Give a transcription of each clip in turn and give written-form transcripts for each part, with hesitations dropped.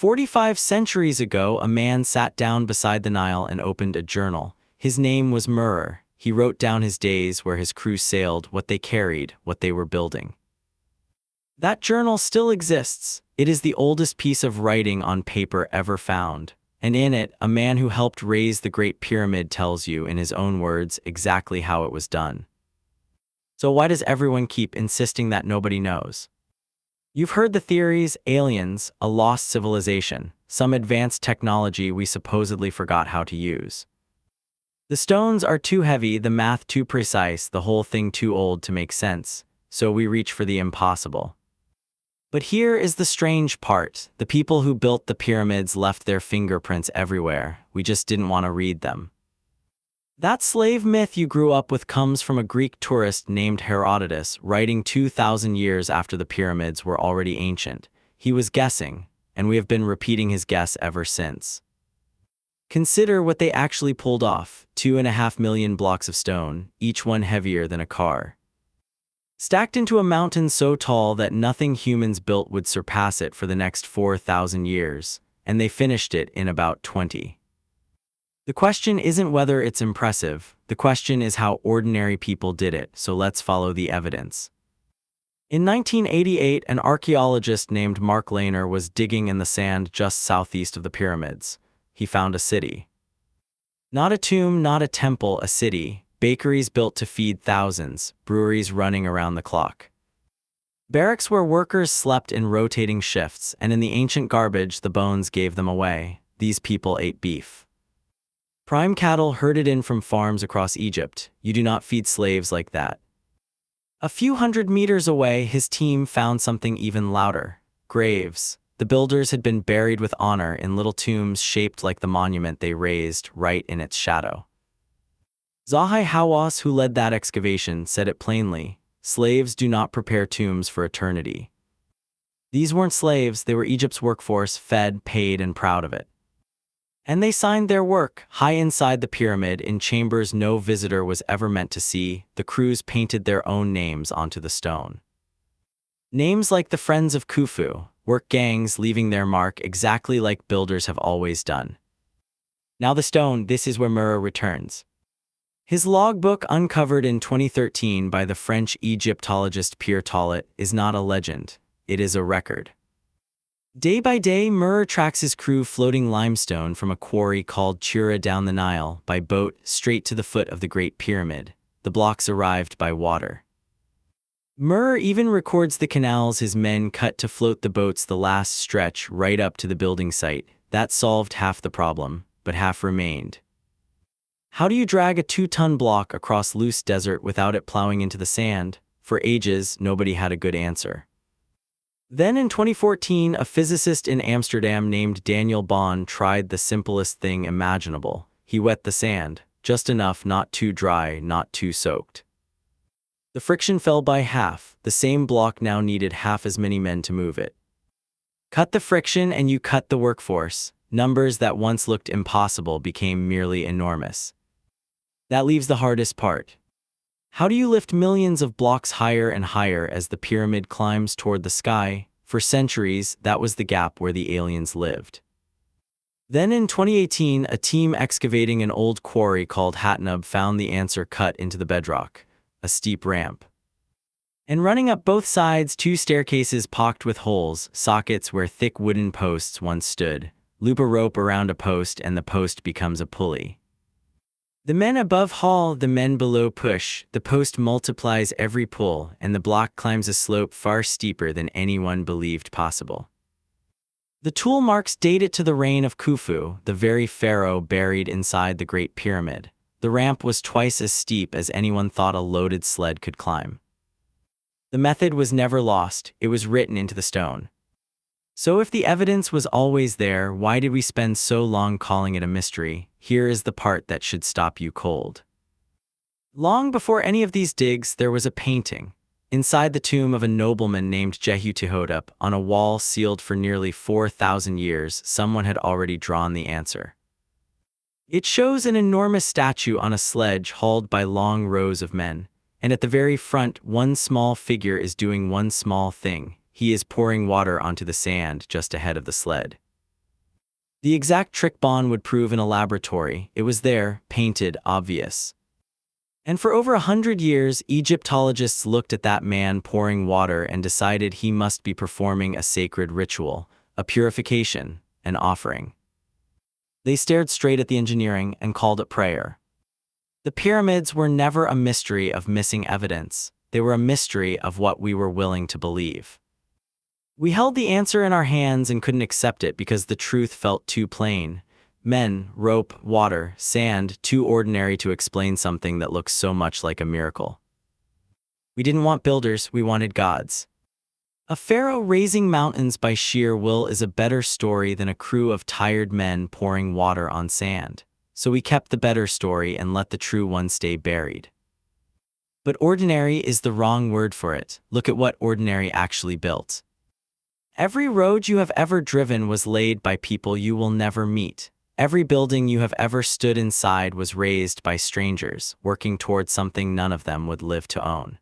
45 centuries ago, a man sat down beside the Nile and opened a journal. His name was Murr. He wrote down his days, where his crew sailed, what they carried, what they were building. That journal still exists. It is the oldest piece of writing on paper ever found. And in it, a man who helped raise the Great Pyramid tells you, in his own words, exactly how it was done. So why does everyone keep insisting that nobody knows? You've heard the theories: aliens, a lost civilization, some advanced technology we supposedly forgot how to use. The stones are too heavy, the math too precise, the whole thing too old to make sense, so we reach for the impossible. But here is the strange part. The people who built the pyramids left their fingerprints everywhere. We just didn't want to read them. That slave myth you grew up with comes from a Greek tourist named Herodotus, writing 2,000 years after the pyramids were already ancient. He was guessing, and we have been repeating his guess ever since. Consider what they actually pulled off: 2.5 million blocks of stone, each one heavier than a car, stacked into a mountain so tall that nothing humans built would surpass it for the next 4,000 years, and they finished it in about 20. The question isn't whether it's impressive, the question is how ordinary people did it, so let's follow the evidence. In 1988, an archaeologist named Mark Lehner was digging in the sand just southeast of the pyramids. He found a city. Not a tomb, not a temple, a city. Bakeries built to feed thousands, breweries running around the clock. Barracks where workers slept in rotating shifts, and in the ancient garbage the bones gave them away. These people ate beef. Prime cattle herded in from farms across Egypt. You do not feed slaves like that. A few hundred meters away, his team found something even louder: graves. The builders had been buried with honor in little tombs shaped like the monument they raised, right in its shadow. Zahi Hawass, who led that excavation, said it plainly: slaves do not prepare tombs for eternity. These weren't slaves, they were Egypt's workforce, fed, paid, and proud of it. And they signed their work, high inside the pyramid, in chambers no visitor was ever meant to see. The crews painted their own names onto the stone. Names like the Friends of Khufu, work gangs leaving their mark exactly like builders have always done. Now the stone, this is where Murr returns. His logbook, uncovered in 2013 by the French Egyptologist Pierre Tallet, is not a legend, it is a record. Day by day, Murr tracks his crew floating limestone from a quarry called Chura down the Nile, by boat, straight to the foot of the Great Pyramid. The blocks arrived by water. Murr even records the canals his men cut to float the boats the last stretch right up to the building site. That solved half the problem, but half remained. How do you drag a 2-ton block across loose desert without it plowing into the sand? For ages, nobody had a good answer. Then in 2014, a physicist in Amsterdam named Daniel Bonn tried the simplest thing imaginable. He wet the sand, just enough, not too dry, not too soaked. The friction fell by half. The same block now needed half as many men to move it. Cut the friction and you cut the workforce. Numbers that once looked impossible became merely enormous. That leaves the hardest part. How do you lift millions of blocks higher and higher as the pyramid climbs toward the sky? For centuries, that was the gap where the aliens lived. Then in 2018, a team excavating an old quarry called Hatnub found the answer cut into the bedrock: a steep ramp. And running up both sides, 2 staircases pocked with holes, sockets where thick wooden posts once stood. Loop a rope around a post and the post becomes a pulley. The men above haul, the men below push, the post multiplies every pull, and the block climbs a slope far steeper than anyone believed possible. The tool marks date it to the reign of Khufu, the very pharaoh buried inside the Great Pyramid. The ramp was twice as steep as anyone thought a loaded sled could climb. The method was never lost, it was written into the stone. So if the evidence was always there, why did we spend so long calling it a mystery? Here is the part that should stop you cold. Long before any of these digs, there was a painting. Inside the tomb of a nobleman named Jehutehodep, on a wall sealed for nearly 4,000 years, someone had already drawn the answer. It shows an enormous statue on a sledge hauled by long rows of men, and at the very front, one small figure is doing one small thing. He is pouring water onto the sand just ahead of the sled. The exact trick Bonn would prove in a laboratory. It was there, painted, obvious. And for over 100 years, Egyptologists looked at that man pouring water and decided he must be performing a sacred ritual, a purification, an offering. They stared straight at the engineering and called it prayer. The pyramids were never a mystery of missing evidence. They were a mystery of what we were willing to believe. We held the answer in our hands and couldn't accept it because the truth felt too plain. Men, rope, water, sand, too ordinary to explain something that looks so much like a miracle. We didn't want builders, we wanted gods. A pharaoh raising mountains by sheer will is a better story than a crew of tired men pouring water on sand. So we kept the better story and let the true one stay buried. But ordinary is the wrong word for it. Look at what ordinary actually built. Every road you have ever driven was laid by people you will never meet. Every building you have ever stood inside was raised by strangers, working towards something none of them would live to own.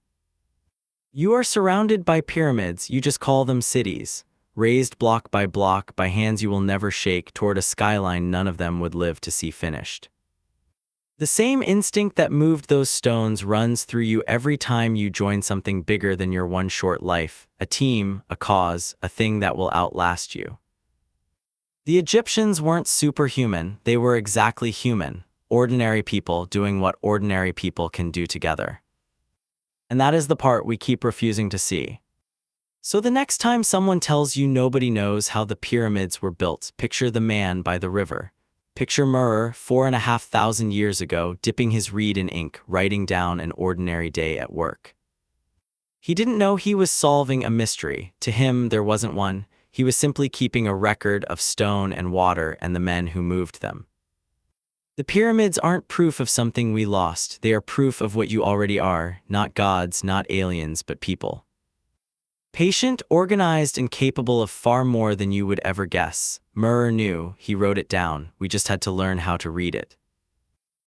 You are surrounded by pyramids, you just call them cities, raised block by hands you will never shake toward a skyline none of them would live to see finished. The same instinct that moved those stones runs through you every time you join something bigger than your one short life, a team, a cause, a thing that will outlast you. The Egyptians weren't superhuman, they were exactly human, ordinary people doing what ordinary people can do together. And that is the part we keep refusing to see. So the next time someone tells you nobody knows how the pyramids were built, picture the man by the river. Picture Murr, 4,500 years ago, dipping his reed in ink, writing down an ordinary day at work. He didn't know he was solving a mystery. To him, there wasn't one. He was simply keeping a record of stone and water and the men who moved them. The pyramids aren't proof of something we lost. They are proof of what you already are, not gods, not aliens, but people. Patient, organized, and capable of far more than you would ever guess. Murr knew, he wrote it down, we just had to learn how to read it.